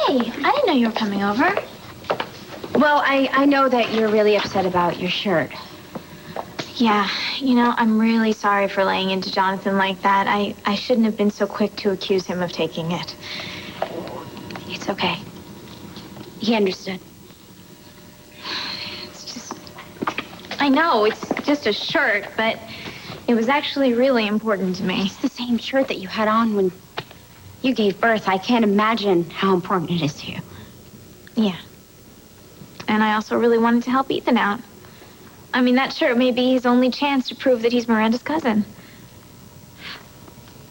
Hey, I didn't know you were coming over. Well, I know that you're really upset about your shirt. Yeah, I'm really sorry for laying into Jonathan like that. I shouldn't have been so quick to accuse him of taking it. It's okay. He understood. I know, it's just a shirt, but it was actually really important to me. It's the same shirt that you had on when you gave birth. I can't imagine how important it is to you. Yeah. And I also really wanted to help Ethan out. I mean, that shirt may be his only chance to prove that he's Miranda's cousin.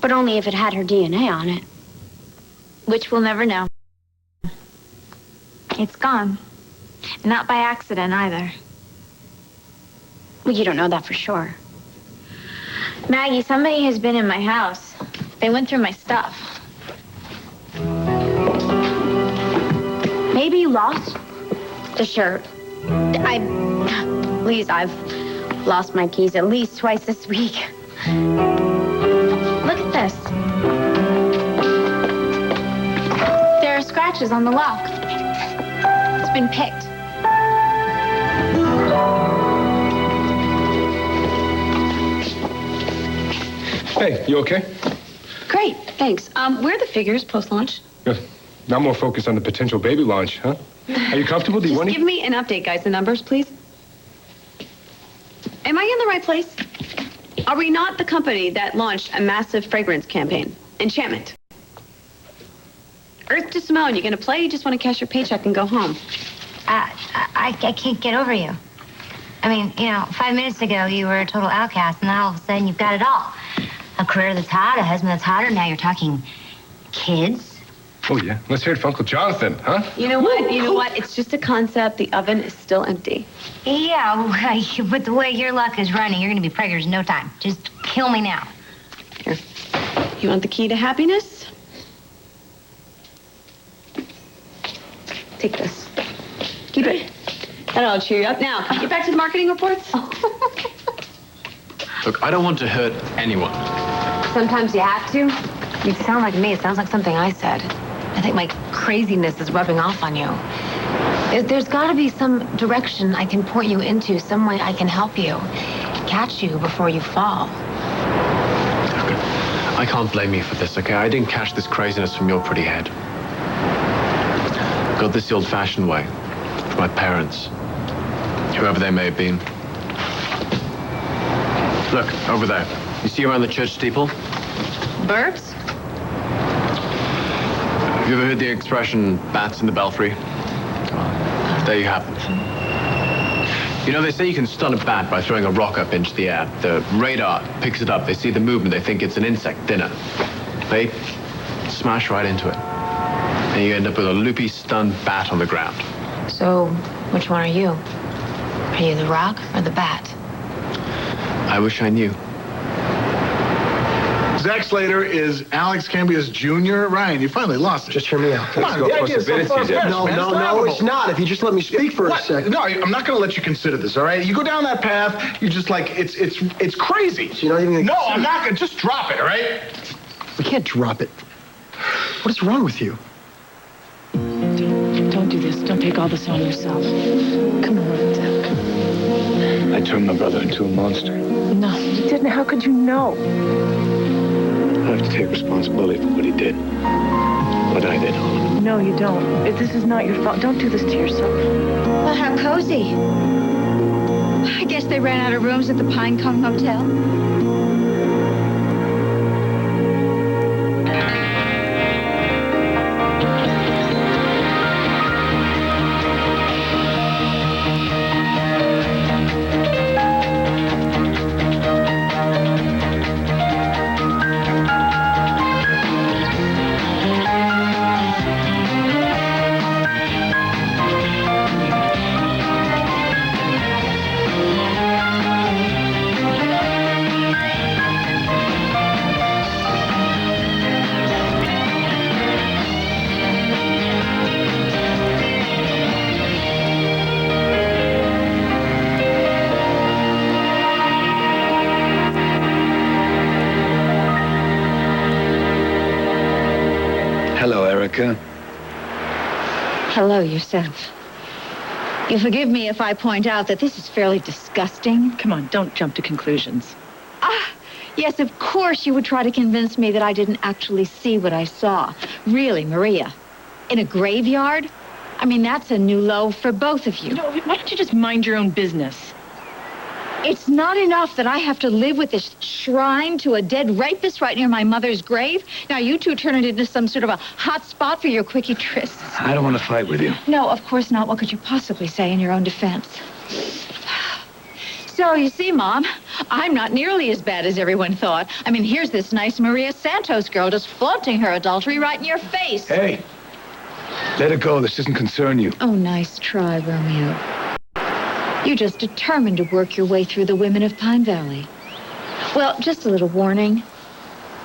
But only if it had her DNA on it. Which we'll never know. It's gone. And not by accident, either. Well, you don't know that for sure. Maggie, somebody has been in my house. They went through my stuff. Maybe you lost the shirt. Please, I've lost my keys at least twice this week. Look at this. There are scratches on the lock. It's been picked. Hey, you okay? Great, thanks. Where are the figures post-launch? Now more focused on the potential baby launch, huh? Are you comfortable? Do you want Just give me an update, guys. The numbers, please. Am I in the right place? Are we not the company that launched a massive fragrance campaign? Enchantment. Earth to Simone, you gonna play? You just want to cash your paycheck and go home? I can't get over you. I mean, 5 minutes ago you were a total outcast, and then all of a sudden you've got it all. A career that's hot, a husband that's hotter. Now you're talking kids. Oh, yeah. Let's hear it from Uncle Jonathan, huh? You know what? You know what? It's just a concept. The oven is still empty. Yeah, but the way your luck is running, you're going to be preggers in no time. Just kill me now. Here. You want the key to happiness? Take this. Keep it. That'll cheer you up. Now, get back to the marketing reports. Look, I don't want to hurt anyone. Sometimes you have to. You sound like me. It sounds like something I said. I think my craziness is rubbing off on you. There's got to be some direction I can point you into, some way I can help you, catch you before you fall. Okay. I can't blame you for this, okay? I didn't catch this craziness from your pretty head. Got this the old-fashioned way, from my parents, whoever they may have been. Look, over there. You see around the church steeple? Birds? Have you ever heard the expression, bats in the belfry? Well, there you have it. They say you can stun a bat by throwing a rock up into the air. The radar picks it up. They see the movement. They think it's an insect dinner. They smash right into it. And you end up with a loopy, stunned bat on the ground. So, which one are you? Are you the rock or the bat? I wish I knew. Zack Slater is Alex Cambia's junior. Ryan, you finally lost it. Just hear me out. Come on, the idea is so far-fetched, No, man. no, it's not. If you just let me speak for a second. No, I'm not going to let you consider this, all right? You go down that path, you're just like, it's crazy. So you're not even gonna No, consider- I'm not going to. Just drop it, all right? We can't drop it. What is wrong with you? Don't do this. Don't take all this on yourself. Come on, Zack. I turned my brother into a monster. No, you didn't. How could you know? I have to take responsibility for what he did. What I did. No, you don't. This is not your fault. Don't do this to yourself. Well, how cozy. I guess they ran out of rooms at the Pinecone Hotel. Hello yourself. You'll forgive me if I point out that this is fairly disgusting. Come on, don't jump to conclusions. Yes, of course you would try to convince me that I didn't actually see what I saw. Really, Maria, in a graveyard? I mean, that's a new low for both of you. No, why don't you just mind your own business? It's not enough that I have to live with this shrine to a dead rapist right near my mother's grave. Now you two turn it into some sort of a hot spot for your quickie trysts. I don't want to fight with you. No, of course not. What could you possibly say in your own defense? So, you see, Mom, I'm not nearly as bad as everyone thought. I mean, here's this nice Maria Santos girl just flaunting her adultery right in your face. Hey, let it go. This doesn't concern you. Oh, nice try, Romeo. You're just determined to work your way through the women of Pine Valley. Well, just a little warning.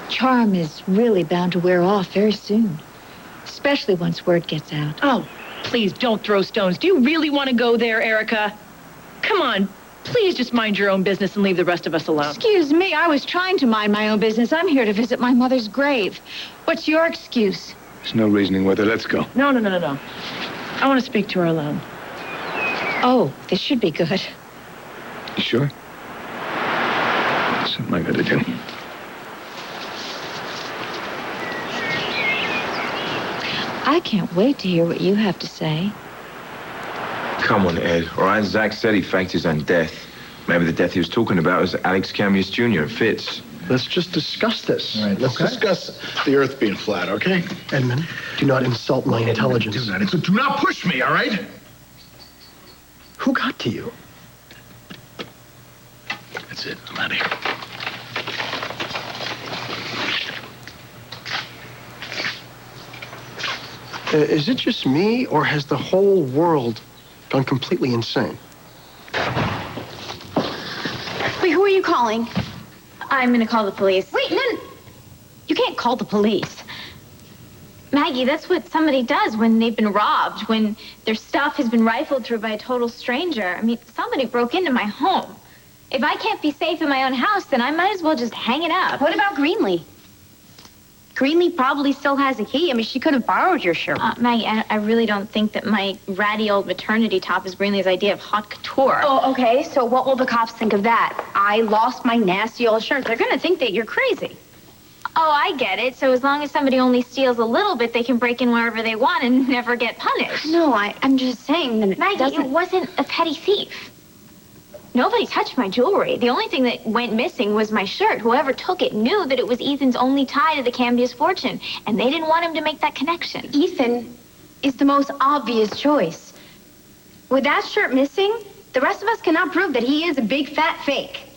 Charm is really bound to wear off very soon, especially once word gets out. Oh, please don't throw stones. Do you really want to go there, Erica? Come on. Please just mind your own business and leave the rest of us alone. Excuse me, I was trying to mind my own business. I'm here to visit my mother's grave. What's your excuse? There's no reasoning with her. Let's go. No. I want to speak to her alone. Oh, this should be good. You sure? Something I gotta do. I can't wait to hear what you have to say. Come on, Ed. All right, Zach said he faked his own death. Maybe the death he was talking about was Alex Camius Jr. It fits. Let's just discuss this. All right, let's discuss the Earth being flat, okay? Edmund, do not insult my intelligence. Do that. Do not push me, all right? Who got to you? That's it. I'm out of here. Is it just me, or has the whole world gone completely insane? Wait, who are you calling? I'm gonna call the police. Wait, no. You can't call the police. Maggie, that's what somebody does when they've been robbed, when their stuff has been rifled through by a total stranger. I mean, somebody broke into my home. If I can't be safe in my own house, then I might as well just hang it up. What about Greenlee? Greenlee probably still has a key. I mean, she could have borrowed your shirt. Maggie, I really don't think that my ratty old maternity top is Greenlee's idea of haute couture. Oh, okay. So what will the cops think of that? I lost my nasty old shirt. They're going to think that you're crazy. Oh, I get it. So as long as somebody only steals a little bit, they can break in wherever they want and never get punished. No, I'm just saying that Maggie, it wasn't a petty thief. Nobody touched my jewelry. The only thing that went missing was my shirt. Whoever took it knew that it was Ethan's only tie to the Cambius fortune, and they didn't want him to make that connection. Ethan is the most obvious choice. With that shirt missing, the rest of us cannot prove that he is a big fat fake.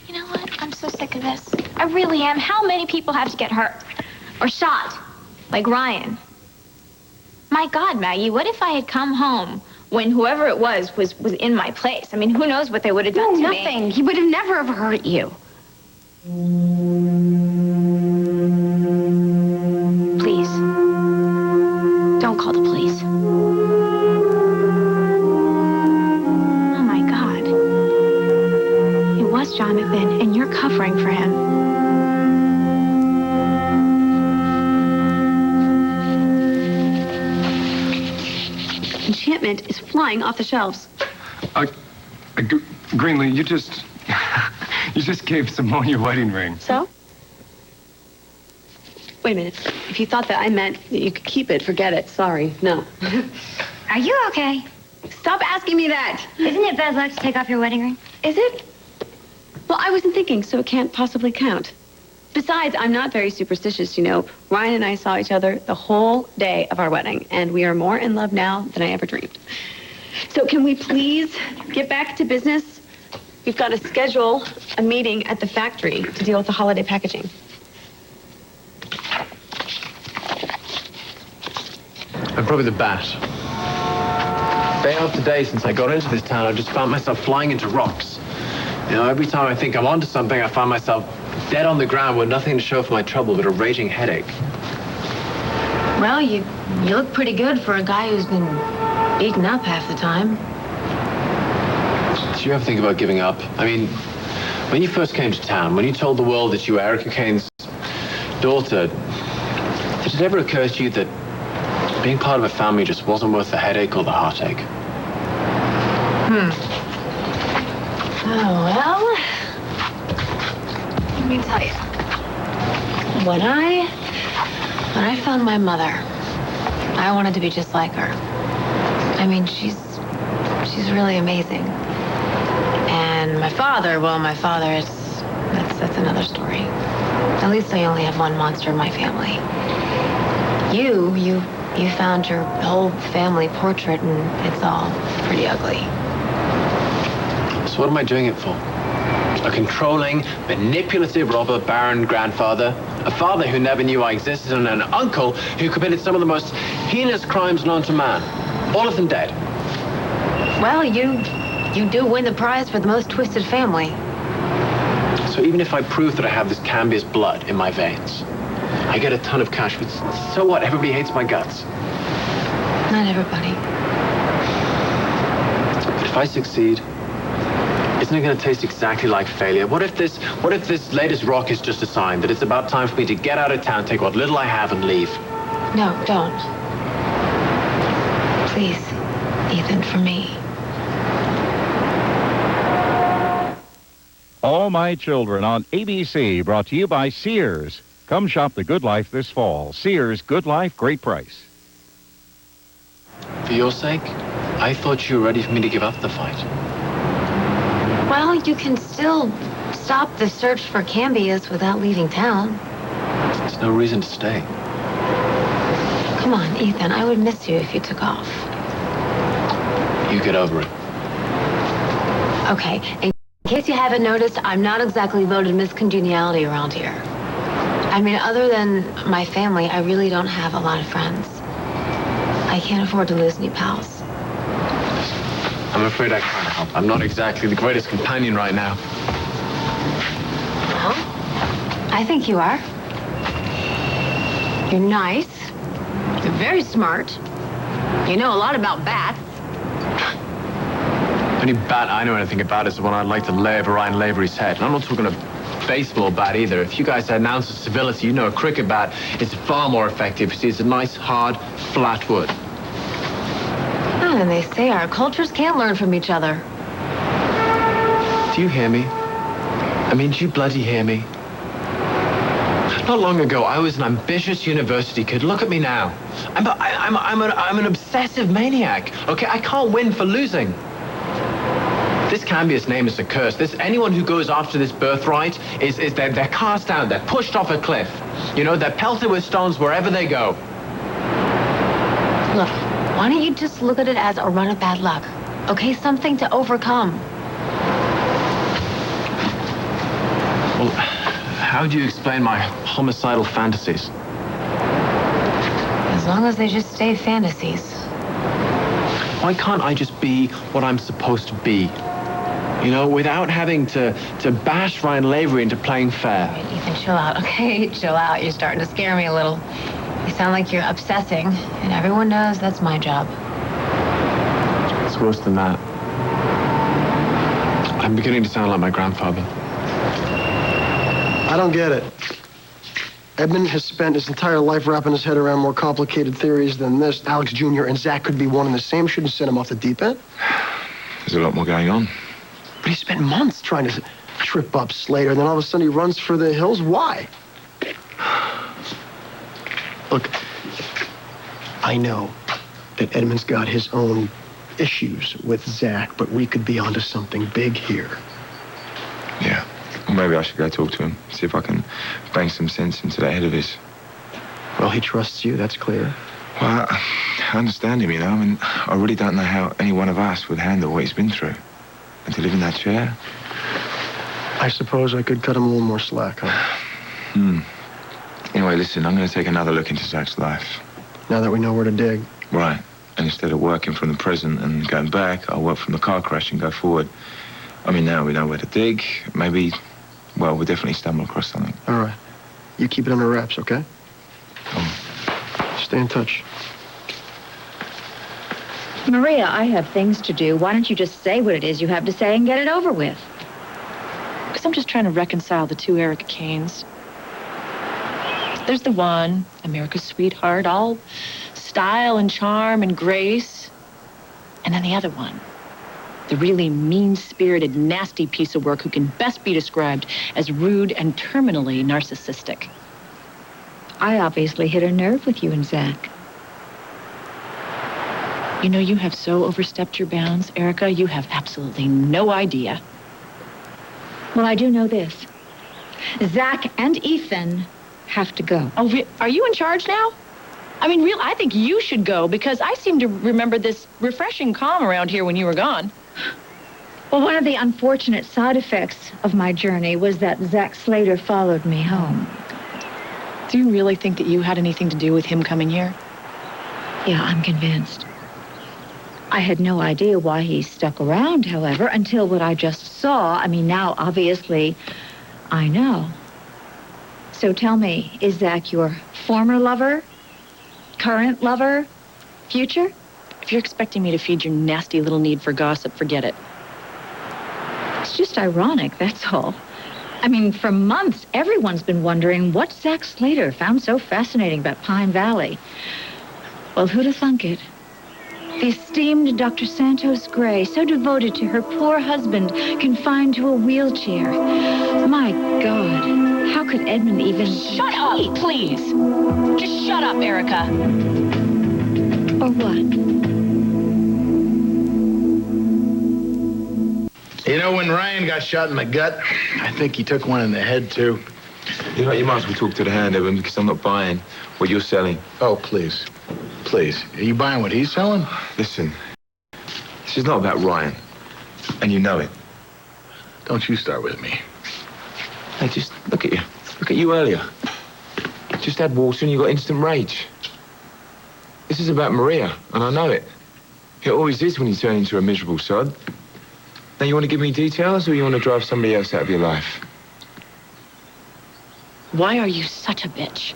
You know what? I'm so sick of this. I really am. How many people have to get hurt? Or shot? Like Ryan. My God, Maggie, what if I had come home when whoever it was in my place? I mean, who knows what they would have done to me? Nothing. He would have never have hurt you. Please. Don't call the police. Oh, my God. It was Jonathan, and you're covering for him. Enchantment is flying off the shelves. Greenlee, you just gave Simone your wedding ring. So? Wait a minute. If you thought that I meant that you could keep it, forget it. Sorry. No. Are you okay? Stop asking me that. Isn't it bad luck to take off your wedding ring? Is it? Well, I wasn't thinking, so it can't possibly count. Besides, I'm not very superstitious, you know. Ryan and I saw each other the whole day of our wedding, and we are more in love now than I ever dreamed. So can we please get back to business? We've got to schedule a meeting at the factory to deal with the holiday packaging. I'm probably the bat. Day after day since I got into this town, I've just found myself flying into rocks. You know, every time I think I'm onto something, I find myself dead on the ground with nothing to show for my trouble but a raging headache. Well, you look pretty good for a guy who's been beaten up half the time. Did you ever think about giving up? I mean, when you first came to town, when you told the world that you were Erica Kane's daughter, did it ever occur to you that Being part of a family just wasn't worth the headache or the heartache. Oh, well. Let me tell you. When I found my mother, I wanted to be just like her. I mean, she's really amazing. And my father, that's another story. At least I only have one monster in my family. You found your whole family portrait, and it's all pretty ugly. So what am I doing it for? A controlling, manipulative robber baron grandfather, a father who never knew I existed, and an uncle who committed some of the most heinous crimes known to man. All of them dead. Well, you do win the prize for the most twisted family. So even if I prove that I have this Cambius blood in my veins, I get a ton of cash, but so what? Everybody hates my guts. Not everybody. But if I succeed, isn't it going to taste exactly like failure? What if this latest rock is just a sign that it's about time for me to get out of town, take what little I have, and leave? No, don't. Please, Ethan, for me. All My Children on ABC, brought to you by Sears. Come shop the Good Life this fall. Sears, Good Life, great price. For your sake, I thought you were ready for me to give up the fight. Well, you can still stop the search for Cambius without leaving town. There's no reason to stay. Come on, Ethan, I would miss you if you took off. You get over it. Okay, in case you haven't noticed, I'm not exactly voted Miss Congeniality around here. I mean, other than my family, I really don't have a lot of friends. I can't afford to lose any pals. I'm afraid I can't help. I'm not exactly the greatest companion right now. Well, I think you are. You're nice. You're very smart. You know a lot about bats. The only bat I know anything about is the one I'd like to lay over Ryan Lavery's head. And I'm not talking a baseball bat either. If you guys had an ounce of civility, you know a cricket bat is far more effective. You see, it's a nice, hard, flat wood. Oh, and they say our cultures can't learn from each other. Do you hear me? I mean, do you bloody hear me? Not long ago, I was an ambitious university kid. Look at me now. I'm an obsessive maniac. Okay, I can't win for losing. This Cambius name is a curse. Anyone who goes after this birthright they're cast out. They're pushed off a cliff. You know, they're pelted with stones wherever they go. Look, why don't you just look at it as a run of bad luck? Okay, something to overcome. Well, how do you explain my homicidal fantasies? As long as they just stay fantasies. Why can't I just be what I'm supposed to be? You know, without having to bash Ryan Lavery into playing fair. All right, Ethan, chill out, okay? Chill out. You're starting to scare me a little. You sound like you're obsessing, and everyone knows that's my job. It's worse than that. I'm beginning to sound like my grandfather. I don't get it. Edmund has spent his entire life wrapping his head around more complicated theories than this. Alex Jr. and Zach could be one and the same. Shouldn't send him off the deep end. There's a lot more going on. But he spent months trying to trip up Slater, and then all of a sudden he runs for the hills. Why? Look, I know that Edmund's got his own issues with Zach, but we could be onto something big here. Yeah. Well, maybe I should go talk to him, see if I can bang some sense into that head of his. Well, he trusts you, that's clear. Well, I understand him, you know. I mean, I really don't know how any one of us would handle what he's been through. And to live in that chair? I suppose I could cut him a little more slack, huh? Anyway, listen, I'm going to take another look into Zach's life. Now that we know where to dig. Right. And instead of working from the present and going back, I'll work from the car crash and go forward. I mean, now we know where to dig. Maybe, well, we'll definitely stumble across something. All right. You keep it under wraps, okay? Stay in touch. Maria, I have things to do. Why don't you just say what it is you have to say and get it over with? Because I'm just trying to reconcile the two Erica Kanes. There's the one, America's sweetheart, all style and charm and grace. And then the other one, the really mean-spirited, nasty piece of work who can best be described as rude and terminally narcissistic. I obviously hit a nerve with you and Zach. You know, you have so overstepped your bounds, Erica. You have absolutely no idea. Well, I do know this. Zach and Ethan have to go. Oh, are you in charge now? I mean, I think you should go because I seem to remember this refreshing calm around here when you were gone. Well, one of the unfortunate side effects of my journey was that Zach Slater followed me home. Do you really think that you had anything to do with him coming here? Yeah, I'm convinced. I had no idea why he stuck around, however, until what I just saw. I mean, now, obviously, I know. So tell me, is Zach your former lover? Current lover? Future? If you're expecting me to feed your nasty little need for gossip, forget it. It's just ironic, that's all. I mean, for months, everyone's been wondering what Zach Slater found so fascinating about Pine Valley. Well, who'd have thunk it? The esteemed Dr. Santos Gray, so devoted to her poor husband, confined to a wheelchair. My God, how could Edmund even... Shut up, please. Just shut up, Erica. Or what? You know, when Ryan got shot in the gut, I think he took one in the head, too. You know, you might as well talk to the hand of him because I'm not buying what you're selling. Oh, please. Please. Are you buying what he's selling? Listen, this is not about Ryan, and you know it. Don't you start with me. Hey, just look at you. Look at you earlier. Just had water and you got instant rage. This is about Maria, and I know it. It always is when you turn into a miserable sod. Now, you want to give me details, or you want to drive somebody else out of your life? Why are you such a bitch?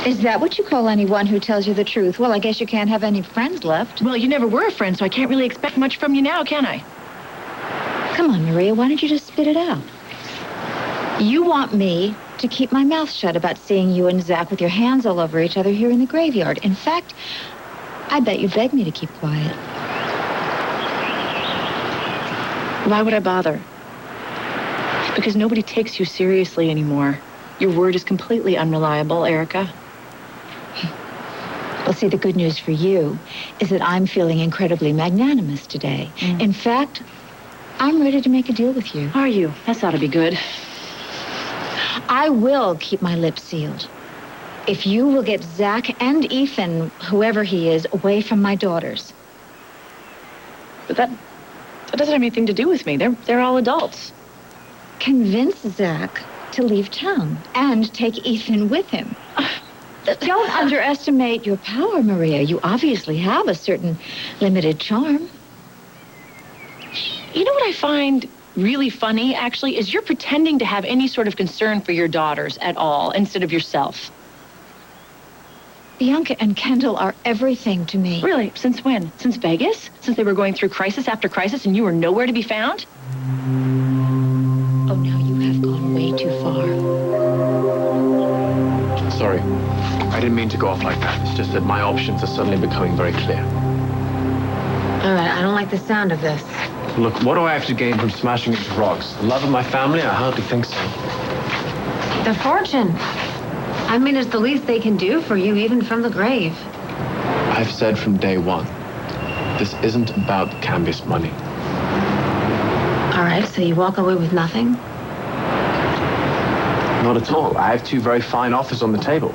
Is that what you call anyone who tells you the truth? Well, I guess you can't have any friends left. Well, you never were a friend, so I can't really expect much from you now, can I? Come on, Maria, why don't you just spit it out? You want me to keep my mouth shut about seeing you and Zach with your hands all over each other here in the graveyard. In fact, I bet you begged me to keep quiet. Why would I bother? Because nobody takes you seriously anymore. Your word is completely unreliable, Erica. Well, see, the good news for you is that I'm feeling incredibly magnanimous today. In fact, I'm ready to make a deal with you. Are you? That's ought to be good. I will keep my lips sealed. If you will get Zach and Ethan, whoever he is, away from my daughters. But that doesn't have anything to do with me. They're all adults. Convince Zach to leave town and take Ethan with him. Don't underestimate your power, Maria. You obviously have a certain limited charm. You know what I find really funny, actually, is you're pretending to have any sort of concern for your daughters at all instead of yourself. Bianca and Kendall are everything to me. Really? Since when? Since Vegas? Since they were going through crisis after crisis and you were nowhere to be found? Oh, now you have gone way too far. Sorry. I didn't mean to go off like that. It's just that my options are suddenly becoming very clear. All right, I don't like the sound of this. Look, what do I have to gain from smashing into rocks? The love of my family? I hardly think so. The fortune. I mean, it's the least they can do for you, even from the grave. I've said from day one, this isn't about Cambius money. All right, so you walk away with nothing? Not at all. I have two very fine offers on the table.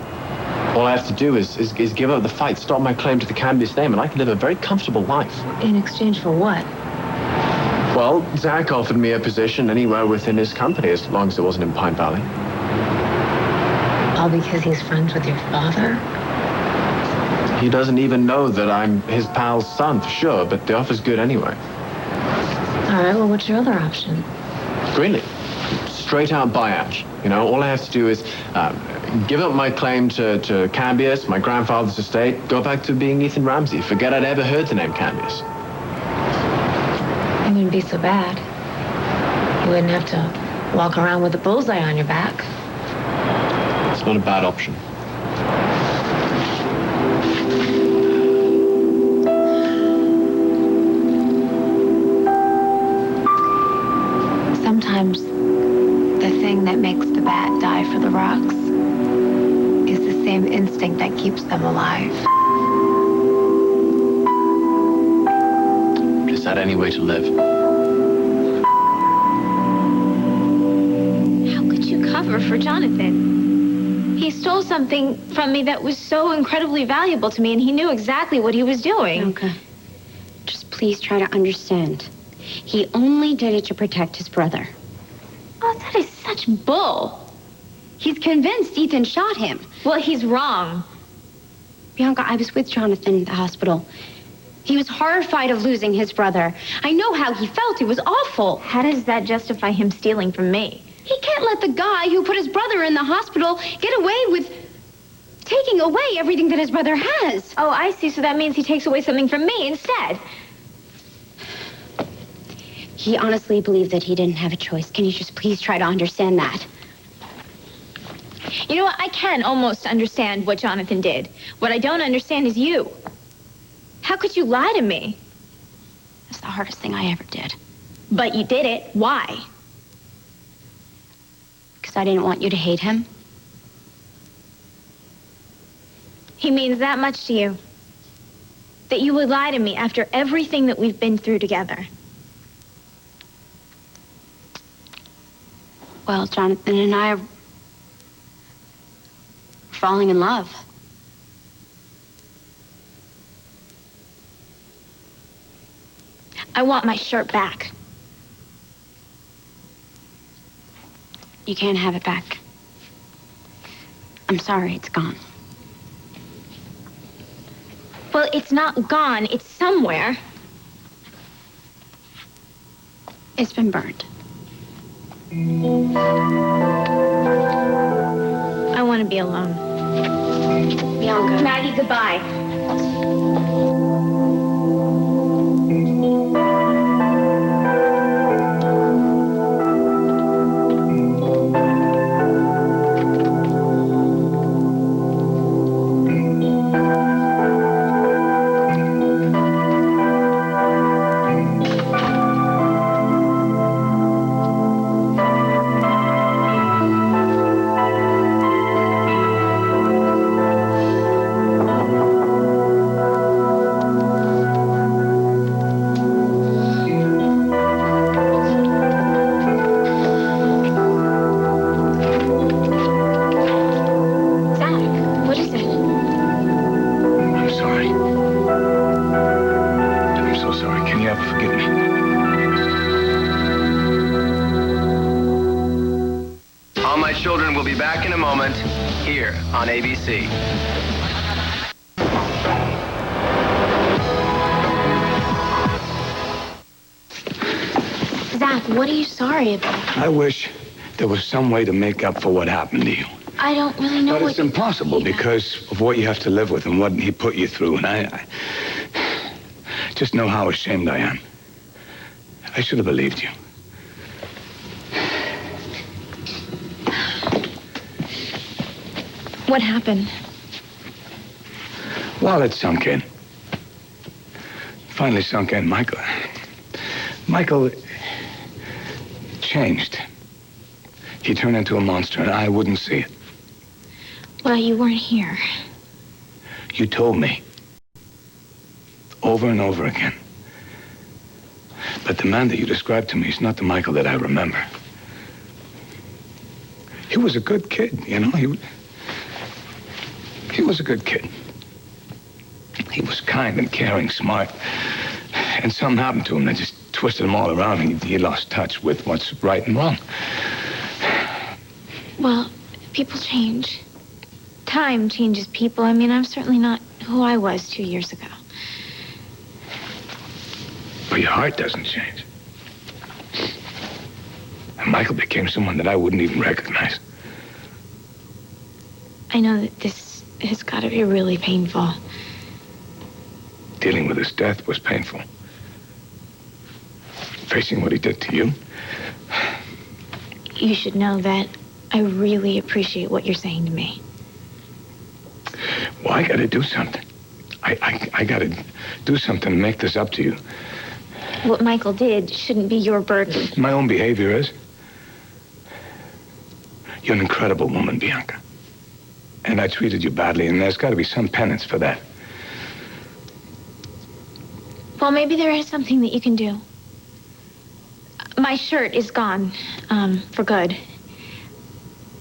All I have to do is give up the fight, stop my claim to the Cambius name, and I can live a very comfortable life. In exchange for what? Well, Zach offered me a position anywhere within his company, as long as it wasn't in Pine Valley. All because he's friends with your father? He doesn't even know that I'm his pal's son, for sure, but the offer's good anyway. All right, well, what's your other option? Really? Straight out buyout. You know, all I have to do is give up my claim to Cambius, my grandfather's estate, go back to being Ethan Ramsey. Forget I'd ever heard the name Cambius. It wouldn't be so bad. You wouldn't have to walk around with a bullseye on your back. It's not a bad option. same instinct that keeps them alive. Is that any way to live? How could you cover for Jonathan? He stole something from me that was so incredibly valuable to me, and he knew exactly what he was doing. Okay. Just please try to understand. He only did it to protect his brother. Oh, that is such bull. He's convinced Ethan shot him. Well, he's wrong. Bianca, I was with Jonathan at the hospital. He was horrified of losing his brother. I know how he felt. It was awful. How does that justify him stealing from me? He can't let the guy who put his brother in the hospital get away with taking away everything that his brother has. Oh, I see. So that means he takes away something from me instead. He honestly believed that he didn't have a choice. Can you just please try to understand that? You know what? I can almost understand what Jonathan did. What I don't understand is you. How could you lie to me? That's the hardest thing I ever did. But you did it. Why? Because I didn't want you to hate him. He means that much to you? That you would lie to me after everything that we've been through together? Well, Jonathan and I are falling in love. I want my shirt back. You can't have it back. I'm sorry, it's gone. Well, it's not gone. It's somewhere. It's been burned. I want to be alone. Bianca. Maggie, goodbye. Children will be back in a moment here on ABC. Zach, what are you sorry about? I wish there was some way to make up for what happened to you. I don't really know But what it's impossible because of what you have to live with and what he put you through. And I just know how ashamed I am. I should have believed you. What happened? Well, it sunk in. Finally sunk in. Michael changed. He turned into a monster, and I wouldn't see it. Well, you weren't here. You told me. Over and over again. But the man that you described to me is not the Michael that I remember. He was a good kid, you know? He was a good kid. He was kind and caring, smart. And something happened to him that just twisted him all around. He lost touch with what's right and wrong. Well, people change. Time changes people. I mean, I'm certainly not who I was 2 years ago. But your heart doesn't change. And Michael became someone that I wouldn't even recognize. I know that this has got to be really painful. Dealing with his death was painful. Facing what he did to you. You should know that I really appreciate what you're saying to me. Well, I gotta do something. I gotta do something to make this up to you. What Michael did shouldn't be your burden. My own behavior is. You're an incredible woman, Bianca. And I treated you badly, and there's got to be some penance for that. Well, maybe there is something that you can do. My shirt is gone, for good.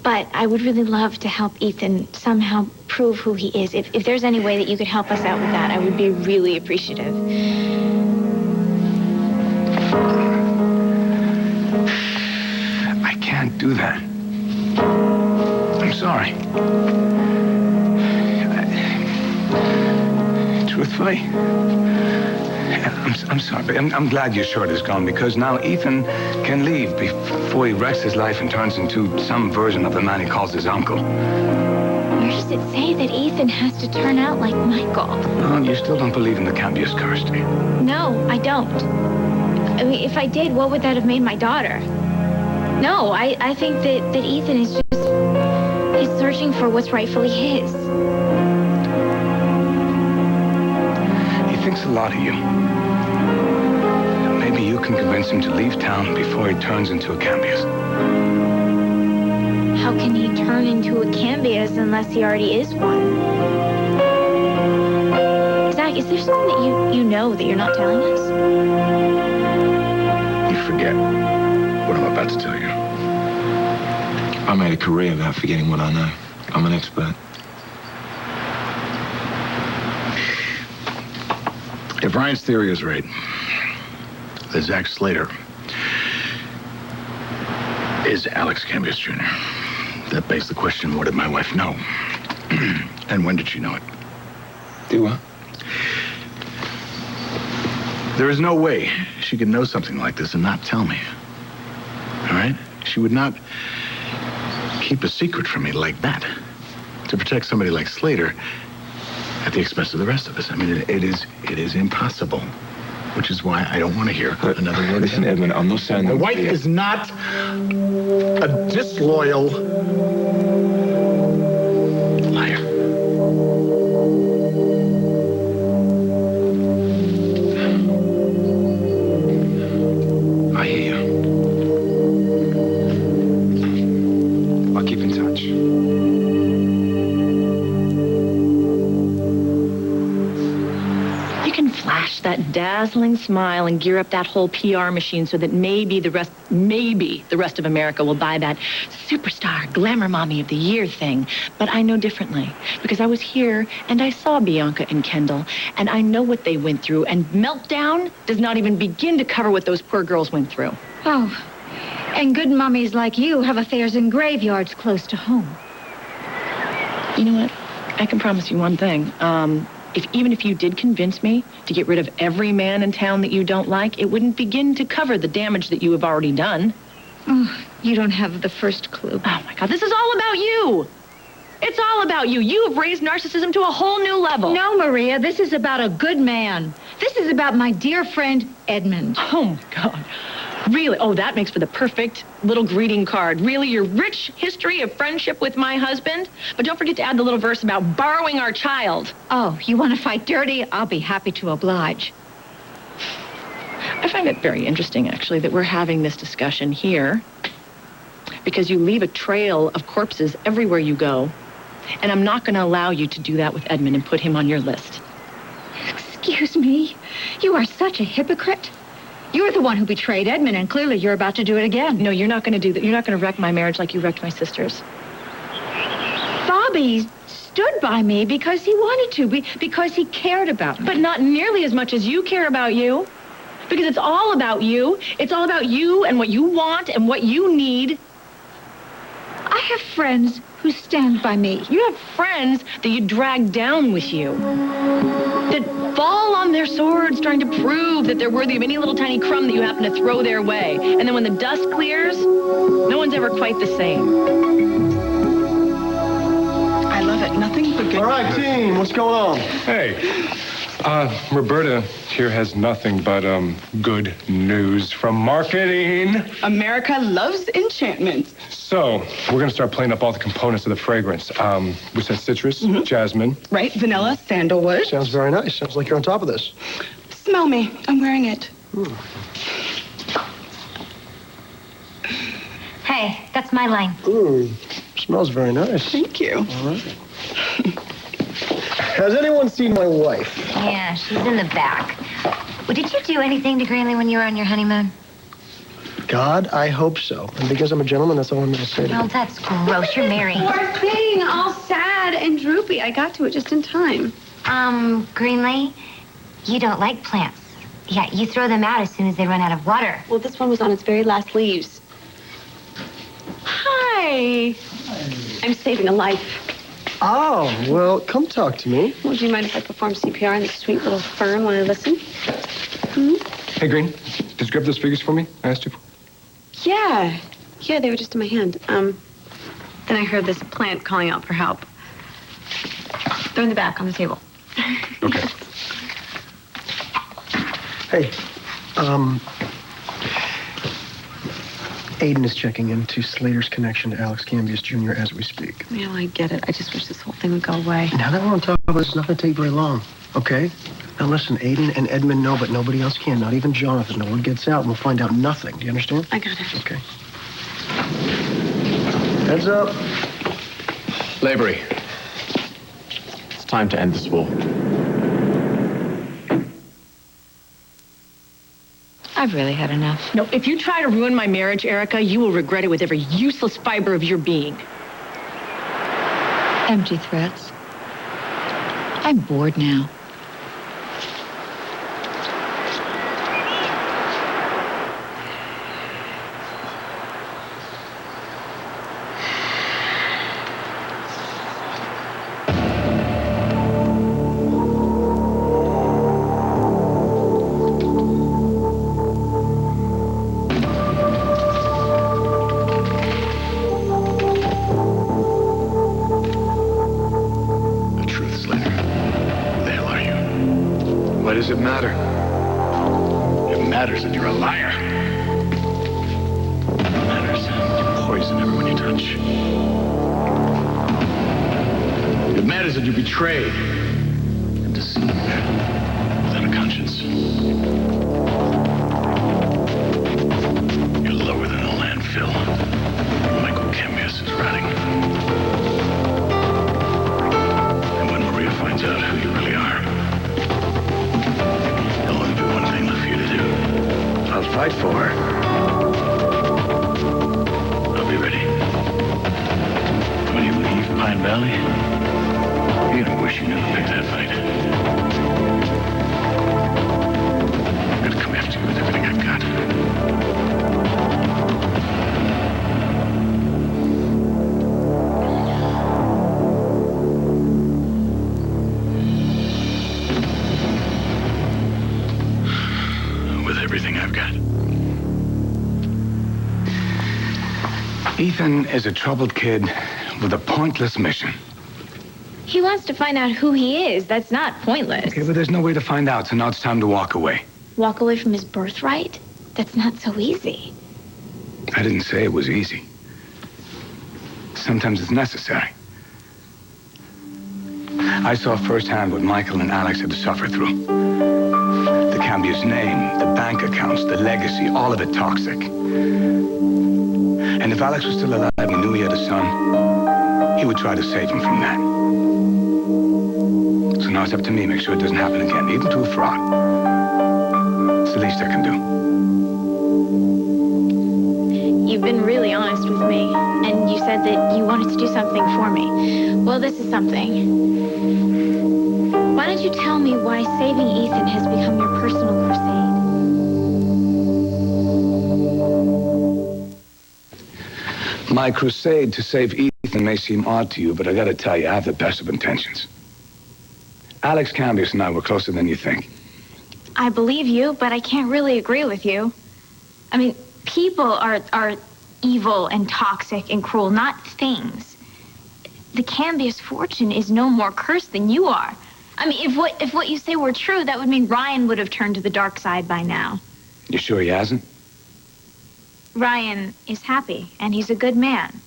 But I would really love to help Ethan somehow prove who he is. If there's any way that you could help us out with that, I would be really appreciative. I can't do that. I'm sorry. Truthfully, I'm sorry, but I'm glad your shirt is gone, because now Ethan can leave before he wrecks his life and turns into some version of the man he calls his uncle. Where does it say that Ethan has to turn out like Michael? No, you still don't believe in the Cambius curse, do you? No, I don't. I mean, if I did, what would that have made my daughter? No, I think that Ethan is just... he's searching for what's rightfully his. He thinks a lot of you. Maybe you can convince him to leave town before he turns into a Cambius. How can he turn into a Cambius unless he already is one? Zach, is there something that you know that you're not telling us? You forget what I'm about to tell you. I made a career about forgetting what I know. I'm an expert. If Ryan's theory is right, that Zach Slater is Alex Cambius Jr., that begs the question, what did my wife know? And when did she know it? Do what? There is no way she could know something like this and not tell me. All right? She would not keep a secret from me like that to protect somebody like Slater at the expense of the rest of us. I mean, it is impossible, which is why I don't want to hear another word. Listen, Edmund, I'm not saying My that... wife is not a disloyal liar. I hear you. I'll keep in touch. You can flash that dazzling smile and gear up that whole PR machine so that maybe the rest of America will buy that superstar glamour mommy of the year thing. But I know differently, because I was here and I saw Bianca and Kendall, and I know what they went through, and Meltdown does not even begin to cover what those poor girls went through. Oh, and good mummies like you have affairs in graveyards close to home. You know what? I can promise you one thing. Even if you did convince me to get rid of every man in town that you don't like, it wouldn't begin to cover the damage that you have already done. Oh, you don't have the first clue. Oh, my God, this is all about you. It's all about you. You have raised narcissism to a whole new level. No, Maria, this is about a good man. This is about my dear friend, Edmund. Oh, my God. Really? Oh, that makes for the perfect little greeting card. Really, your rich history of friendship with my husband? But don't forget to add the little verse about borrowing our child. Oh, you want to fight dirty? I'll be happy to oblige. I find it very interesting, actually, that we're having this discussion here, because you leave a trail of corpses everywhere you go, and I'm not going to allow you to do that with Edmund and put him on your list. Excuse me? You are such a hypocrite. You're the one who betrayed Edmund, and clearly you're about to do it again. No, you're not going to do that. You're not going to wreck my marriage like you wrecked my sister's. Bobby stood by me because he wanted to, because he cared about me. But not nearly as much as you care about you. Because it's all about you. It's all about you and what you want and what you need. I have friends who stand by me. You have friends that you drag down with you, that fall on their swords trying to prove that they're worthy of any little tiny crumb that you happen to throw their way. And then when the dust clears, no one's ever quite the same. I love it. Nothing but good. All right, team, what's going on? Hey, Roberta here has nothing but good news from marketing. America loves enchantment. So, we're going to start playing up all the components of the fragrance. We said citrus, jasmine. Right, vanilla, sandalwood. Sounds very nice. Sounds like you're on top of this. Smell me. I'm wearing it. Hey, that's my line. Ooh, smells very nice. Thank you. All right. Has anyone seen my wife? Yeah, she's in the back. Well, did you do anything to Greenlee when you were on your honeymoon? God, I hope so. And because I'm a gentleman, that's all I'm going to say to you. Oh, that's gross. You're married. Poor thing, all sad and droopy. I got to it just in time. Greenlee, you don't like plants. Yeah, you throw them out as soon as they run out of water. Well, this one was on its very last leaves. Hi. I'm saving a life. Oh, well, come talk to me. Well, do you mind if I perform CPR on this sweet little fern while I listen? Hmm? Hey, Green, did you grab those figures for me I asked you for? Yeah. Yeah, they were just in my hand. Then I heard this plant calling out for help. They're in the back on the table. Okay. Hey, Aiden is checking into Slater's connection to Alex Cambius Jr. as we speak. Yeah, I get it. I just wish this whole thing would go away. Now that we're on top of it, it's not going to take very long, okay? Now listen, Aiden and Edmund know, but nobody else can, not even Jonathan. No one gets out, and we'll find out nothing. Do you understand? I got it. Okay. Heads up. Lavery. It's time to end this war. I've really had enough. No, if you try to ruin my marriage, Erica, you will regret it with every useless fiber of your being. Empty threats. I'm bored now. Why does it matter? It matters that you're a liar. It matters that you poison everyone you touch. It matters that you betrayed and deceived without a conscience. You're lower than a landfill. Michael Cambius is rotting. And when Maria finds out who you really are, there'll only be one thing left for you to do. I'll fight for her. I'll be ready. When you leave Pine Valley, you're gonna wish you never picked that fight. I'm gonna come after you with everything I've got. With everything I've got. Ethan is a troubled kid with a pointless mission. He wants to find out who he is. That's not pointless. Okay, but there's no way to find out, so now it's time to walk away. Walk away from his birthright? That's not so easy. I didn't say it was easy. Sometimes it's necessary. I saw firsthand what Michael and Alex had to suffer through. The Cambius name, the bank accounts, the legacy, all of it toxic. And if Alex was still alive and knew he had a son, he would try to save him from that. So now it's up to me to make sure it doesn't happen again, even to a fraud. It's the least I can do. You've been really honest with me, and you said that you wanted to do something for me. Well, this is something. Why don't you tell me why saving Ethan has become your personal crusade? My crusade to save Ethan may seem odd to you, but I gotta tell you, I have the best of intentions. Alex Cambius and I were closer than you think. I believe you, but I can't really agree with you. I mean, people are evil and toxic and cruel, not things. The Cambius fortune is no more cursed than you are. I mean, if what you say were true, that would mean Ryan would have turned to the dark side by now. You sure he hasn't? Ryan is happy, and he's a good man.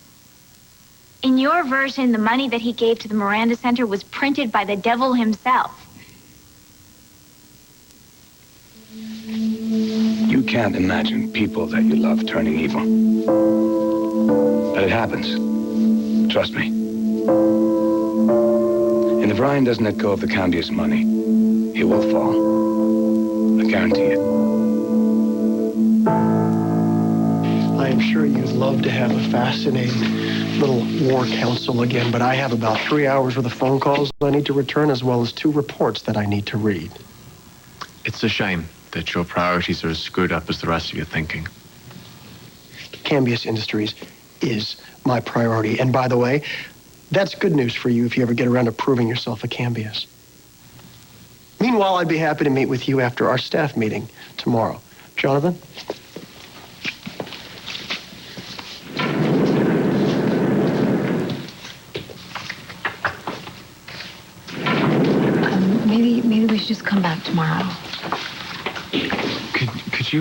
In your version, the money that he gave to the Miranda Center was printed by the devil himself. You can't imagine people that you love turning evil. But it happens. Trust me. And if Ryan doesn't let go of the Cambius money, he will fall. I guarantee it. I am sure you'd love to have a fascinating little war council again, but I have about 3 hours worth of phone calls I need to return, as well as 2 reports that I need to read. It's a shame that your priorities are as screwed up as the rest of your thinking. Cambius Industries is my priority. And by the way, that's good news for you if you ever get around to proving yourself a Cambius. Meanwhile, I'd be happy to meet with you after our staff meeting tomorrow. Jonathan? Maybe we should just come back tomorrow. Could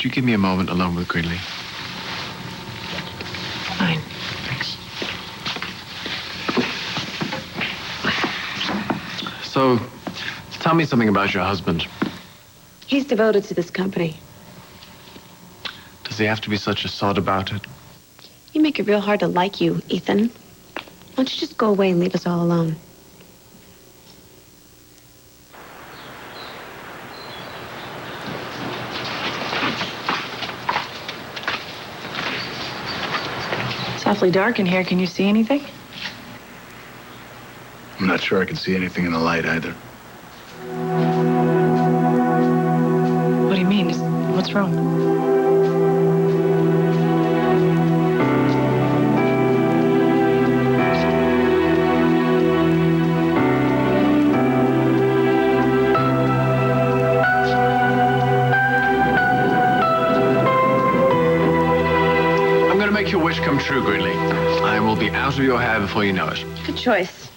you give me a moment alone with Greenlee? Fine. Thanks. So, tell me something about your husband. He's devoted to this company. Does he have to be such a sod about it? You make it real hard to like you, Ethan. Why don't you just go away and leave us all alone? It's awfully dark in here. Can you see anything? I'm not sure I can see anything in the light either. What do you mean? What's wrong? Make your wish come true, Greenlee. I will be out of your hair before you know it. Good choice.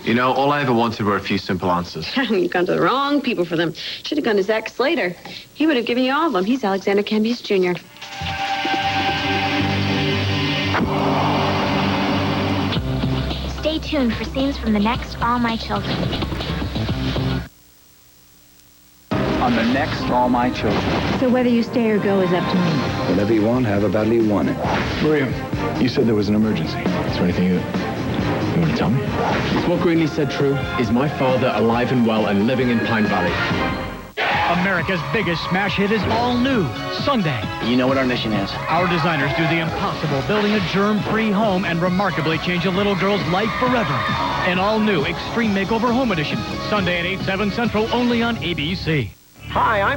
You know, all I ever wanted were a few simple answers. You've gone to the wrong people for them. Should have gone to Zach Slater. He would have given you all of them. He's Alexander Cambius Jr. Stay tuned for scenes from the next All My Children. On the next All My Children. So whether you stay or go is up to me. Whatever you want, have a battle you want it. Maria, you said there was an emergency. Is there anything you want to tell me? Is what Greenlee said true? Is my father alive and well and living in Pine Valley? America's biggest smash hit is all new Sunday. You know what our mission is. Our designers do the impossible, building a germ-free home and remarkably change a little girl's life forever. An all-new Extreme Makeover Home Edition, Sunday at 8, 7 Central, only on ABC. Hi, I'm